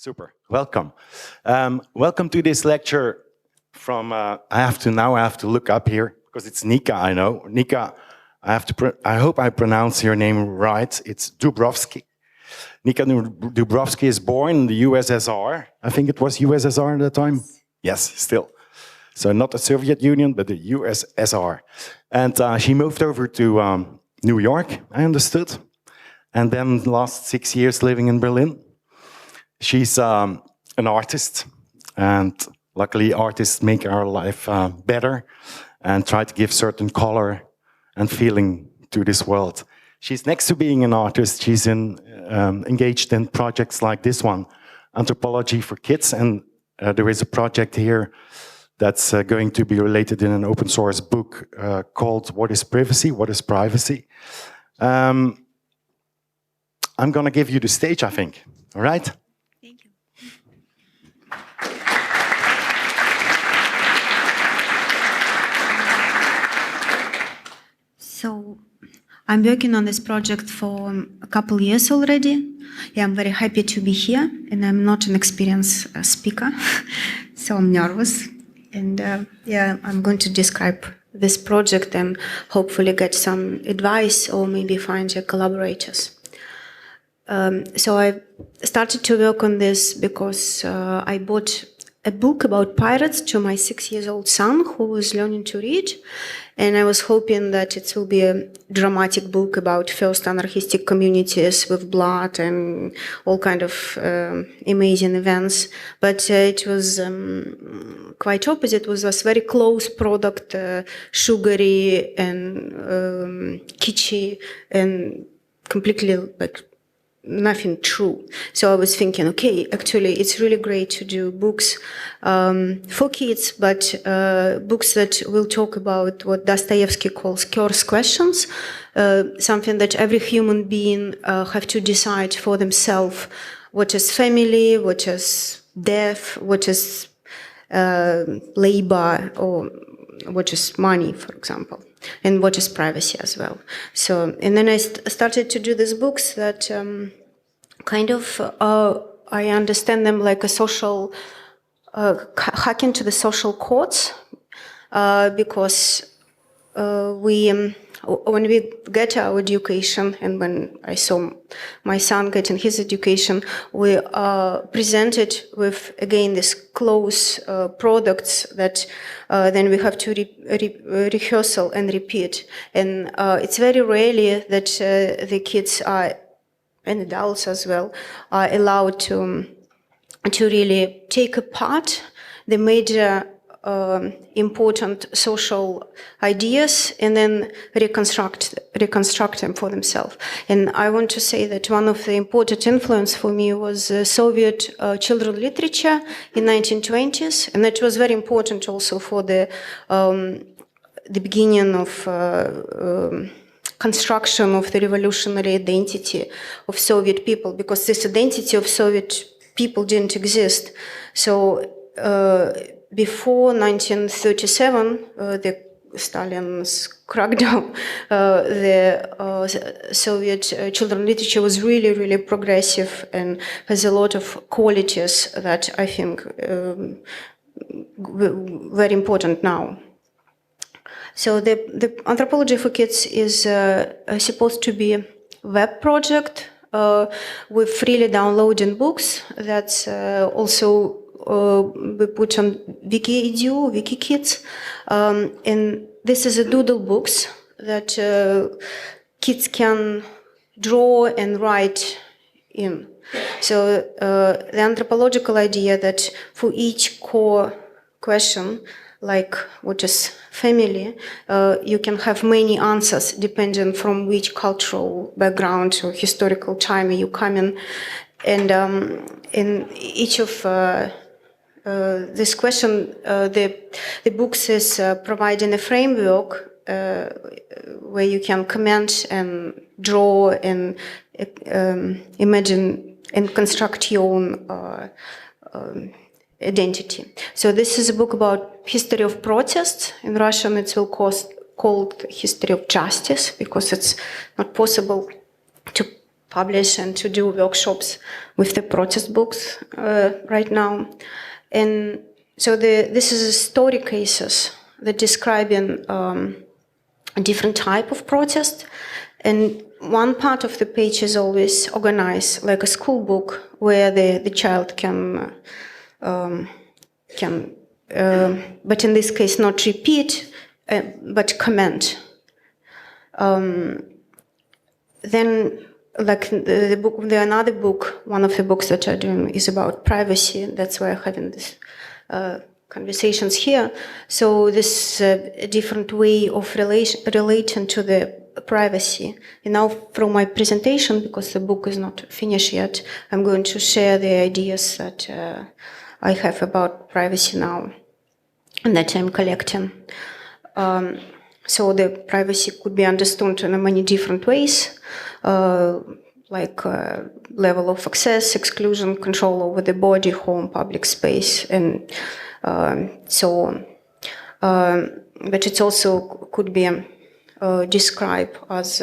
Super. Welcome. Welcome to this lecture from. I have to look up here because it's Nika. I know Nika. I hope I pronounce your name right. It's Dubrovsky. Nika Dubrovsky is born in the USSR. I think it was USSR at the time. Yes, still. So not the Soviet Union, but the USSR. And she moved over to New York, I understood. And then the last 6 years living in Berlin. She's an artist, and luckily artists make our life better and try to give certain color and feeling to this world. She's next to being an artist, she's engaged in projects like this one, Anthropology for Kids, and there is a project here that's going to be related in an open source book called What is Privacy? What is Privacy? I'm going to give you the stage, I think. All right? Thank you. So I'm working on this project for a couple years already. Yeah, I'm very happy to be here, and I'm not an experienced speaker, so I'm nervous. And yeah, I'm going to describe this project and hopefully get some advice or maybe find your collaborators. So I started to work on this because I bought a book about pirates to my 6-year-old son who was learning to read. And I was hoping that it will be a dramatic book about first anarchistic communities with blood and all kind of amazing events. But it was quite opposite. It was a very close product, sugary and kitschy and completely like nothing true. So I was thinking, okay, actually, it's really great to do books for kids, but books that will talk about what Dostoevsky calls curse questions, something that every human being have to decide for themselves: what is family, what is death, what is labor, or what is money, for example, and what is privacy as well. So, and then I started to do these books that kind of, I understand them like a social, hack into the social codes, because when we get our education, and when I saw my son getting his education, we are presented with, again, these close products that then we have to rehearsal and repeat. And it's very rarely that the kids are, and adults as well, are allowed to really take apart the major important social ideas and then reconstruct them for themselves. And I want to say that one of the important influence for me was Soviet children literature in 1920s, and that was very important also for the beginning of construction of the revolutionary identity of Soviet people, because this identity of Soviet people didn't exist. So before 1937, the Stalin's crackdown, the Soviet children literature was really, really progressive and has a lot of qualities that I think very important now. So the Anthropology for Kids is supposed to be a web project with freely downloading books. That's also we put on Wiki.edu, WikiKids, and this is a doodle books that kids can draw and write in. So the anthropological idea that for each core question, like what is family, you can have many answers depending from which cultural background or historical time you come in. And in each of this question, the books is providing a framework where you can comment and draw and imagine and construct your own identity. So this is a book about history of protest. In Russian, it's called History of Justice, because it's not possible to publish and to do workshops with the protest books right now. And so this is a story cases that describing a different type of protest. And one part of the page is always organized like a school book where the child can but in this case not repeat, but comment. Then, like the book, another book, one of the books that I'm doing is about privacy. That's why I'm having this conversations here. So this a different way of relating to the privacy. And now from my presentation, because the book is not finished yet, I'm going to share the ideas that I have about privacy now and that I'm collecting. So the privacy could be understood in many different ways, like level of access, exclusion, control over the body, home, public space, and so on. But it also could be described as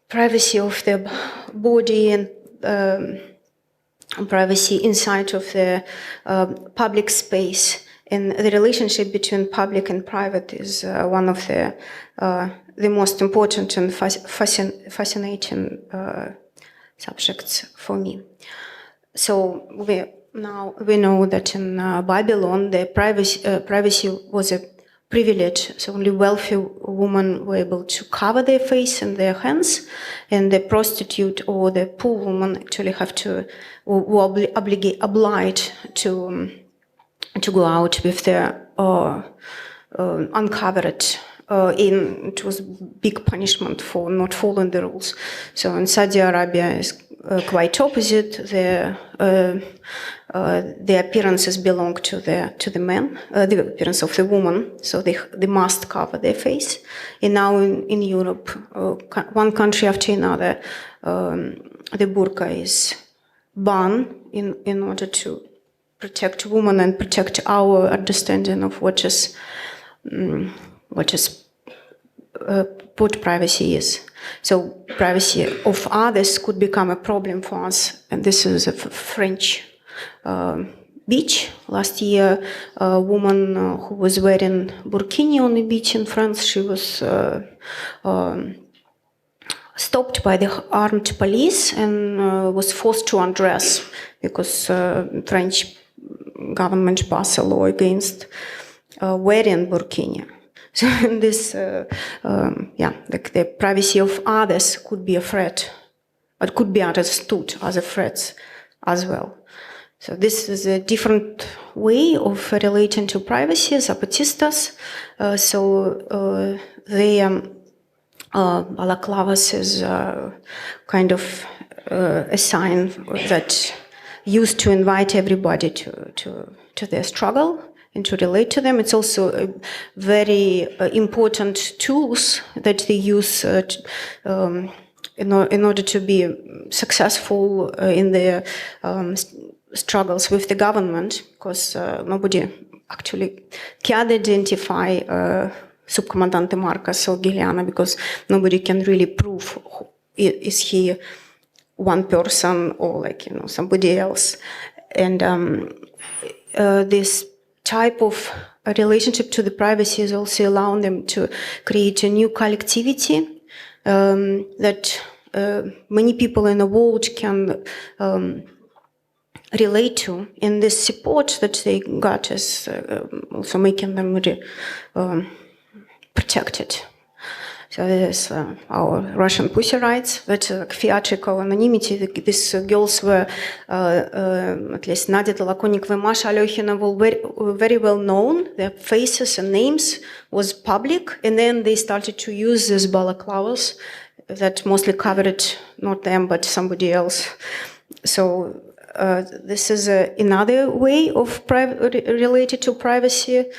privacy of the body and privacy inside of the public space. And the relationship between public and private is one of the most important and fascinating subjects for me. So we know that in Babylon, the privacy was a privilege. So only wealthy women were able to cover their face and their hands, and the prostitute or the poor woman actually have to were obliged to go out with their uncovered. It was big punishment for not following the rules. So in Saudi Arabia is quite opposite. The appearances belong to the men, the appearance of the woman. So they must cover their face. And now in Europe, one country after another, the burqa is banned in order to protect women and protect our understanding of what privacy is. So privacy of others could become a problem for us. And this is a French beach. Last year, a woman who was wearing burkini on the beach in France, she was stopped by the armed police and was forced to undress because French government passed a law against wearing burkini. So this, like the privacy of others could be a threat, but could be understood as a threat as well. So this is a different way of relating to privacy, zapatistas. They balaclavas is kind of a sign that used to invite everybody to their struggle and to relate to them. It's also a very important tools that they use in order to be successful in their struggles with the government, because nobody actually can identify Subcomandante Marcos or Giuliana, because nobody can really prove is he one person or somebody else. And this type of relationship to the privacy is also allowing them to create a new collectivity that many people in the world can relate to, and this support that they got is also making them protected. So this is our Russian pussy rights, that theatrical anonymity. These girls were, at least Nadia Tolokonnikova and Masha Alyokhina, were very well known. Their faces and names was public, and then they started to use these balaclavas that mostly covered not them but somebody else. So this is another way of related to privacy.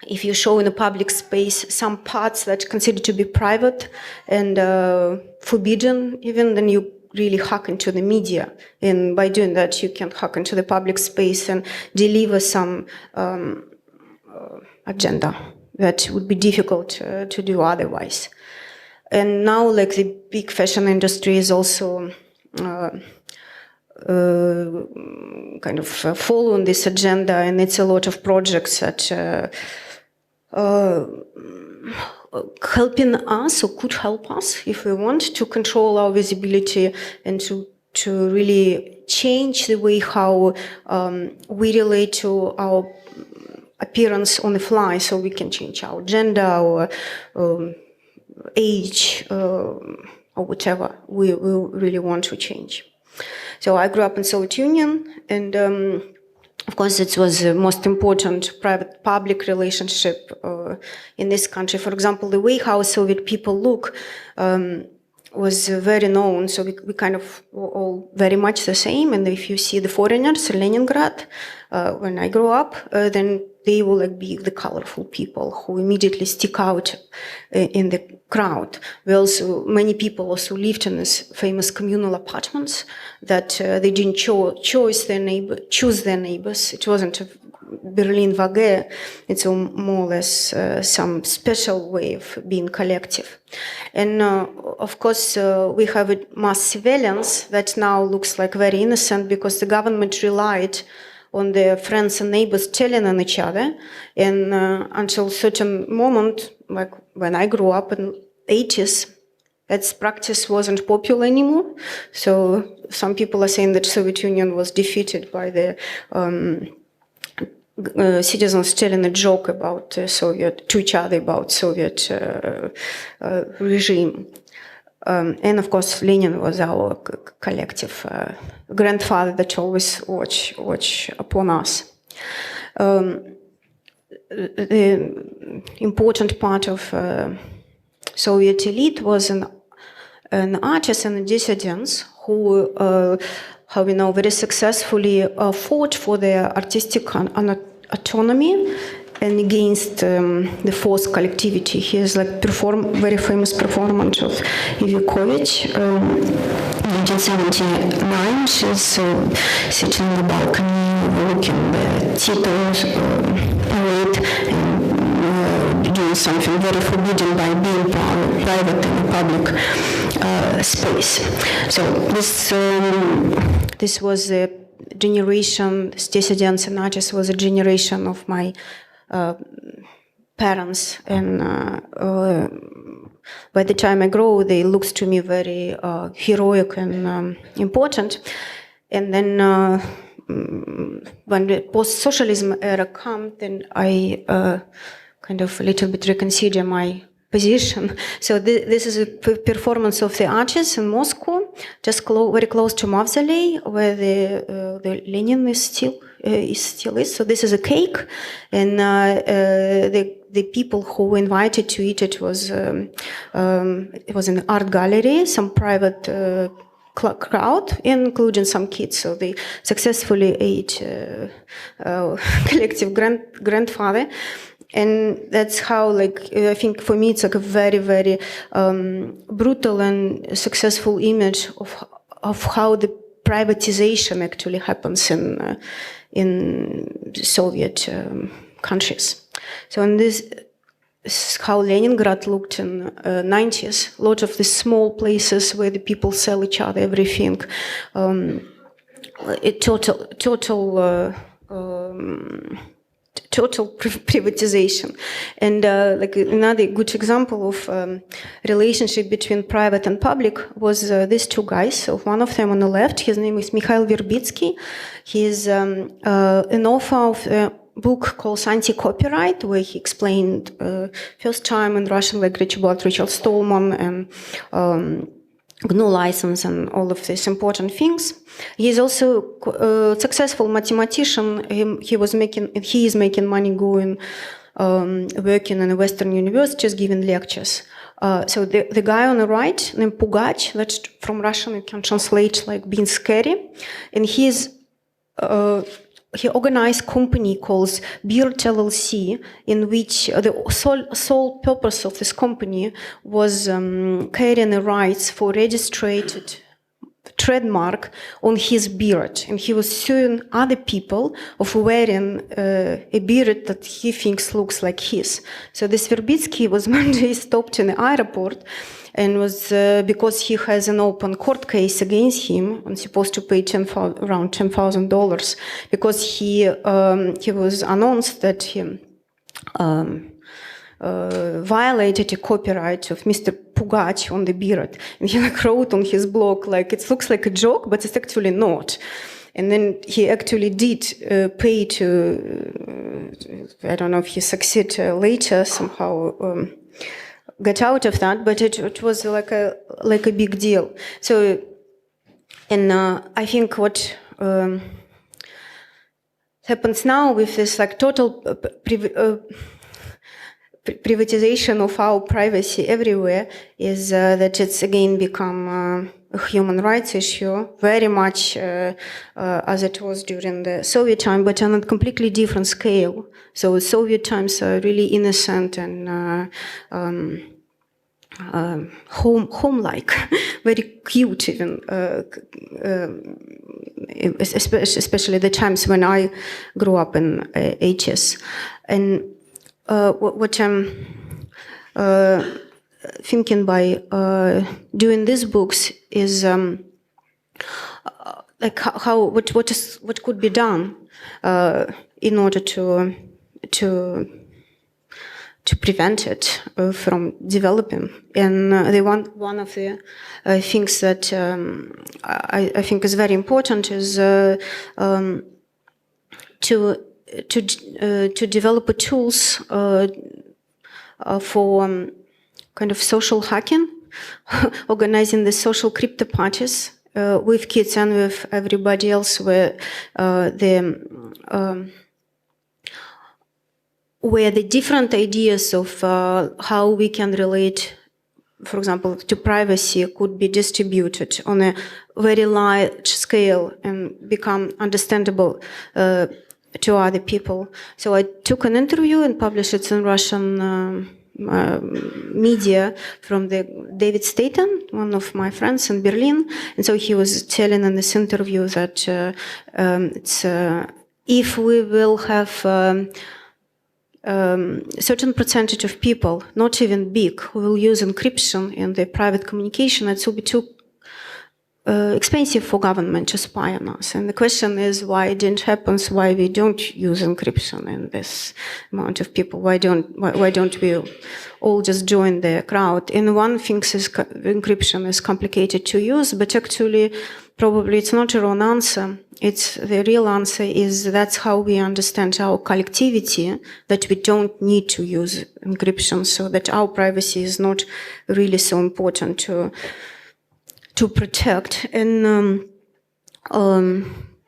If you show in a public space some parts that are considered to be private and forbidden even, then you really hack into the media. And by doing that, you can hack into the public space and deliver some agenda that would be difficult to do otherwise. And now, like, the big fashion industry is also kind of following this agenda, and it's a lot of projects that helping us, or could help us, if we want, to control our visibility and to really change the way how we relate to our appearance on the fly, so we can change our gender, our age, or whatever we really want to change. So I grew up in Soviet Union, and of course it was the most important private-public relationship in this country. For example, the way how Soviet people look was very known, so we kind of were all very much the same. And if you see the foreigners in Leningrad, when I grew up, then they will like be the colorful people who immediately stick out in the crowd. Many people also lived in these famous communal apartments that they didn't choose their neighbors. It wasn't a Berlin WG. It's more or less some special way of being collective. And of course, we have a mass surveillance that now looks like very innocent because the government relied on their friends and neighbors telling on each other. And until a certain moment, like when I grew up in the 80s, that practice wasn't popular anymore. So some people are saying that Soviet Union was defeated by the citizens telling a joke about to each other about Soviet regime. And of course, Lenin was our collective grandfather that always watch upon us. The important part of Soviet elite was an artist and a dissidents who, how we know, very successfully fought for their artistic autonomy and against the forced collectivity. He is like very famous performance of Ivakovich. In 1979, she's sitting on the balcony, looking the Tito's parade, and doing something very forbidden by being private in public space. So this was a generation. Dissidents and artists was a generation of my parents, and by the time I grow, they looked to me very heroic and important. And then when the post-socialism era came, then I kind of a little bit reconsider my position. So this is a performance of the artists in Moscow, just very close to Mausoleum, where the Lenin is still is. So this is a cake, and the people who were invited to eat it was an art gallery, some private crowd, including some kids. So they successfully ate collective grandfather. And that's how, like, I think for me, it's like a very, very brutal and successful image of how the privatization actually happens in Soviet countries. So in this is how Leningrad looked in 90s. A lot of these small places where the people sell each other everything. Total privatization. And like another good example of relationship between private and public was these two guys. So one of them on the left, his name is Mikhail Verbitsky. He is an author of a book called Anti-Copyright, where he explained first time in Russian language about Richard Stallman and GNU license and all of these important things. He is also a successful mathematician. He is making money going, working in Western universities, giving lectures. So the guy on the right, named Pugach, that's from Russian, you can translate like being scary. And he organized a company called Beard LLC, in which the sole purpose of this company was carrying the rights for registered trademark on his beard. And he was suing other people of wearing a beard that he thinks looks like his. So this Verbitsky was one day stopped in the airport, and was because he has an open court case against him and supposed to pay around $10,000 because he was announced that he violated a copyright of Mr. Pugac on the beard, and he wrote on his blog it looks like a joke, but it's actually not. And then he actually did pay to, I don't know if he succeeded later somehow get out of that, but it was like a big deal. So, and I think what happens now with this total privatization of our privacy everywhere is that it's again become a human rights issue, very much as it was during the Soviet time, but on a completely different scale. So Soviet times are really innocent and home-like, very cute even, especially the times when I grew up in HS. And what I'm thinking by doing these books is what could be done in order to prevent it from developing. And one of the things that I think is very important is to develop tools for kind of social hacking, organizing the social crypto parties with kids and with everybody else, where the different ideas of how we can relate, for example, to privacy could be distributed on a very large scale and become understandable to other people. So I took an interview and published it in Russian media from David Staten, one of my friends in Berlin. And so he was telling in this interview that if we will have certain percentage of people, not even big, who will use encryption in their private communication, it will be too expensive for government to spy on us. And the question is why it didn't happen, why we don't use encryption in this amount of people. Why don't we all just join the crowd? And one thinks encryption is complicated to use, but actually probably it's not a wrong answer. The real answer is that's how we understand our collectivity, that we don't need to use encryption, so that our privacy is not really so important to protect. And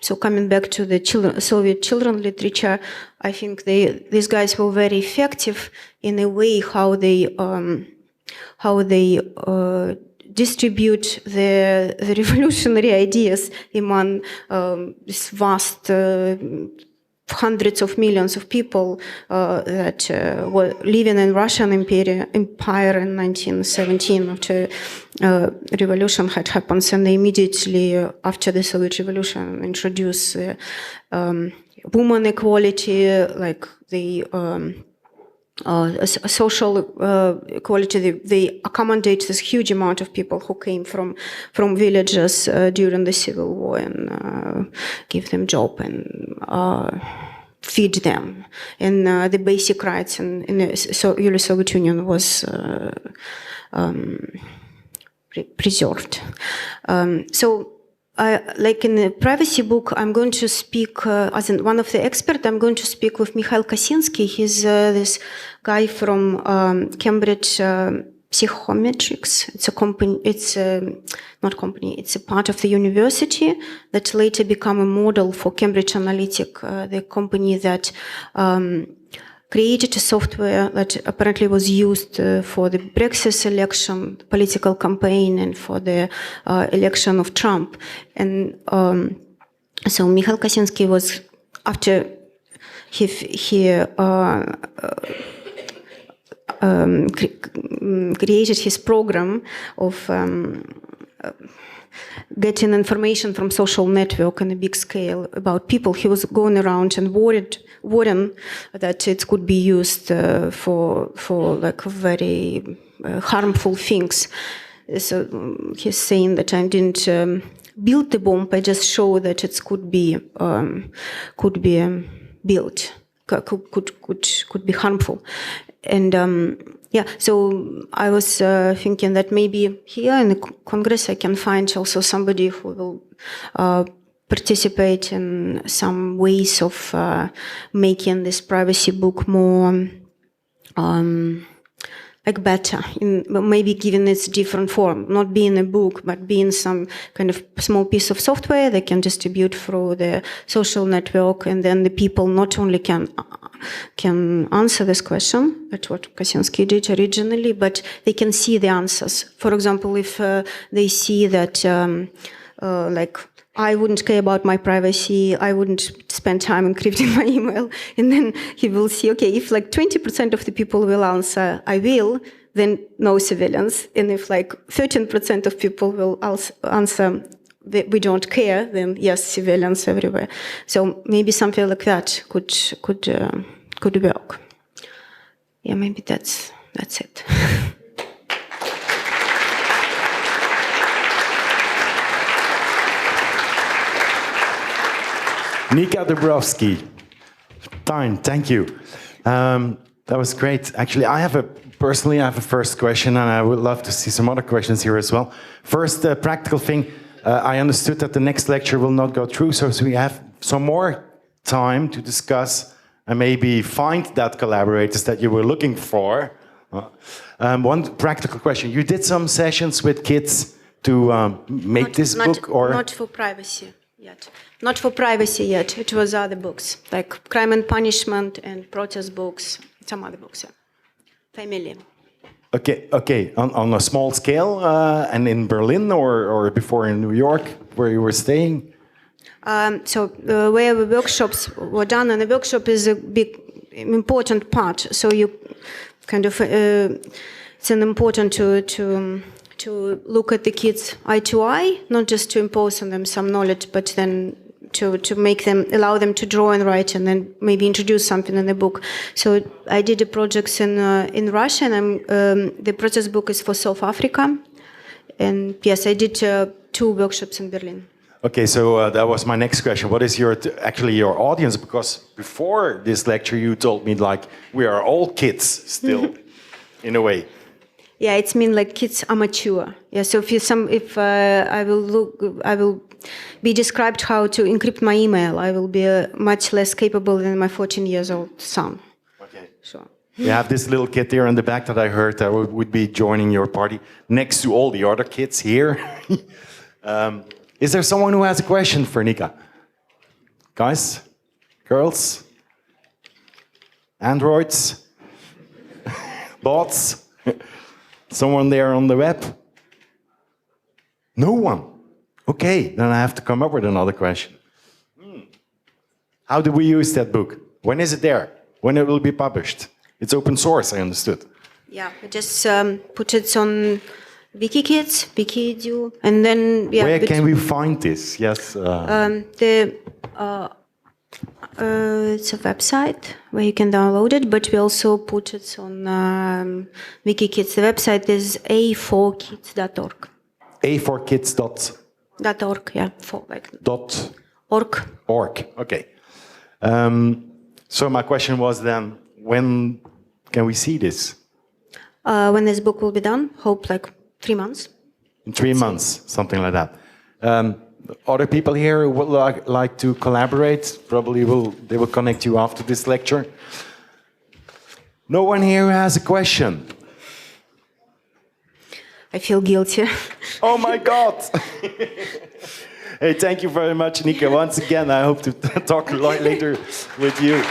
so coming back to the Soviet children literature, I think these guys were very effective in a way how they distribute the revolutionary ideas among this vast hundreds of millions of people that were living in Russian empire in 1917 after revolution had happened, and they immediately after the Soviet Revolution introduced woman equality, like the social equality. They accommodate this huge amount of people who came from villages during the Civil War and give them job and feed them. And the basic rights in the early Soviet Union was preserved. So like in the privacy book, I'm going to speak as one of the experts. I'm going to speak with Mikhail Kosinski. He's this guy from Cambridge Psychometrics. It's a company. It's not company. It's a part of the university that later became a model for Cambridge Analytica, the company that created a software that apparently was used for the Brexit election, political campaign, and for the election of Trump. And so Mikhail Kosinski was, after he created his program of getting information from social network on a big scale about people, he was going around and warning that it could be used for like very harmful things. So he's saying that I didn't build the bomb. I just show that it could be built, could be harmful, and So I was thinking that maybe here in the Congress I can find also somebody who will participate in some ways of making this privacy book more better, in maybe giving its different form, not being a book, but being some kind of small piece of software they can distribute through the social network, and then the people not only can answer this question, that's what Kaczynski did originally, but they can see the answers. For example, if they see that I wouldn't care about my privacy, I wouldn't spend time encrypting my email. And then he will see, okay, if 20% of the people will answer, I will, then no surveillance. And if 13% of people will answer, we don't care, then yes, surveillance everywhere. So maybe something like that could work. Yeah, maybe that's it. Nika Dubrovsky. Thank you. That was great. Actually, I have a first question, and I would love to see some other questions here as well. First, practical thing. I understood that the next lecture will not go through, so we have some more time to discuss and maybe find that collaborators that you were looking for. One practical question. You did some sessions with kids to make this book, or not for privacy yet. Not for privacy yet. It was other books, like Crime and Punishment and protest books, some other books. Yeah. Family. Okay. On a small scale, and in Berlin or before in New York, where you were staying? So where the workshops were done, and the workshop is a big, important part. So you kind of, it's important to look at the kids eye to eye, not just to impose on them some knowledge, but then to make them, allow them to draw and write, and then maybe introduce something in the book. So I did the projects in Russia, and the protest book is for South Africa. And yes, I did 2 workshops in Berlin. Okay, so that was my next question. What is your audience? Because before this lecture, you told me we are all kids still, in a way. Yeah, it's kids are mature. Yeah, so if I will be described how to encrypt my email, I will be much less capable than my 14 years old son. Okay. Sure. You have this little kid there in the back that I heard that would be joining your party next to all the other kids here. Is there someone who has a question for Nika? Guys? Girls? Androids? Bots? Someone there on the web? No one. Okay, then I have to come up with another question. How do we use that book? When is it there? When it will be published? It's open source, I understood. Yeah, we just put it on WikiKids, Wikiedu, and then... Yeah, where can we find this? Yes. It's a website where you can download it, but we also put it on WikiKids. The website is a4kids.org. A4kids.org, yeah. Org. Okay. So my question was then, when can we see this? When this book will be done, hope 3 months. In 3 months, something like that. Other people here who would like to collaborate, probably they will connect you after this lecture. No one here who has a question? I feel guilty. Oh my God! Hey, thank you very much, Nika. Once again, I hope to talk later with you.